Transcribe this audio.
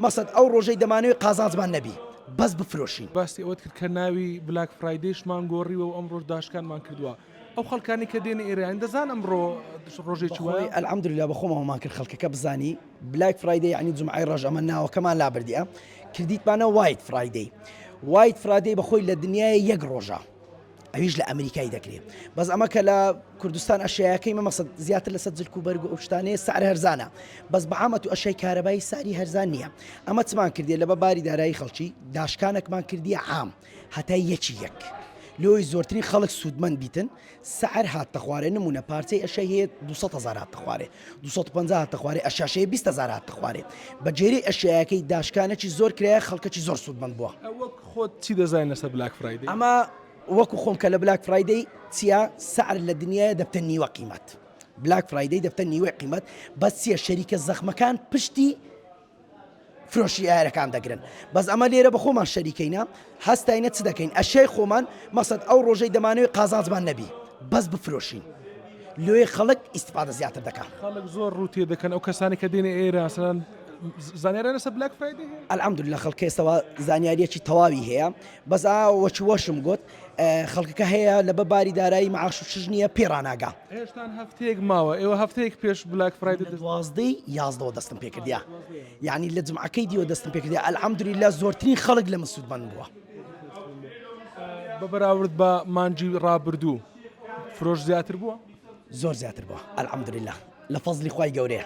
مەسەد ئەو ڕۆژەی دەمانەوێت قازانجمان نەبی بەس بفرۆشین. باسی ئەوت کرد کە ناوی بلاک فرایدێشمان گۆڕیوە و ئەم ڕۆژ داشکانمان کردووە. ئەو خەڵکانی کە دێنە ئێران دەزان ئەمڕۆ ڕۆژێکی وایە ئەلحەمدوللا بەخۆمەوەمان کرد خەڵکەکە بزانی بلاک فرایدەی یعنی جومعەی ڕۆژ ئەمە ناوەکەمان لابردیە کردیتمانە وایت فرایدەی. وایت فرایدەی بەخۆی لە دنیای یەک ڕۆژە ئەویش لە ئەمریکای دەکرێت بەس ئەمە کە لە کوردستان ئەشیاکەی مەمەسەد زیاتر لەسەر جلک و بەرگ و ئەو شتانەیە سعر هەرزانە بەس بەعامەت و ئەشیای کارەبایی ساری هەرزان نییە. ئەمە چمان کردێ لە بەباری دارایی خەڵکی داشکانێکمان کردیە عام هەتا یەکی یەک لۆی زۆرترین خەڵک سوودمەند بیتن سعر هاتە خوارێ نمونە پارچەی ئەشەی هەیە 200,000 هاتە خوارێ 250 هاتە خوارێ ئەشاشەیە 20,000 هاتە خوارێ بەجێری ئەشیاکەی داشکانێکی زۆر کرایە خەڵکەکی زۆر سوودمەند بووە. ئەوە خۆت چی دەزانین لەسەر بلاک فرایدەی؟ ئەمە وەکو خۆم کە لە بلاک فرایدەی چیە سعر لە دنیاە دەبتە نیوە قیمەت بلاک فرایدەی دەبتە نیوە قیمەت بەس چیە شەریکە زەخمەکان پشتی فرۆشی ئایرەکان دەگرن بەس ئەمە لێرە بە خۆمان شەریکەینە هەستاینە چ دەکەین ئەشەی خۆمان مەسەد ئەو ڕۆژەی دەمانەوێت قازانجمان نەبی بەس بفرۆشین لێ خەڵک ئیسیفادە زیاتر دەکات. خەڵک زۆر ڕوتێ دەکەن ئەو کەسانی کە دێنە ئێران سەران زانیاریان لەسەر بلاک فرایدەی هەیە؟ ئەلحەمدوللا خەڵک ئێستاوە زانیاریەکی تەواوی هەیە بەس وەچ وەشم گوت خەڵکەکە هەیە لە بەباری دارایی معاش و چژ نییە پێڕناگا. هێشتان هەفتەیەک ماوە ئێوە هەفتەیەک پێش بلاک فرایدەی دوازدەی یازدەوە دەستم پێکردیا یعنی لە جمعەکەی دیوە دەستم پێکردیا ئەلحەمدوللا زۆرترین خەڵک لە من سوودمەند بووە. بە بەراورد بە مانجی ڕابردوو فرۆش زیاتر بووە؟ زۆر زیاتر بووە ئەلحەمدوللا لە فەزلی خوای گەورەیە.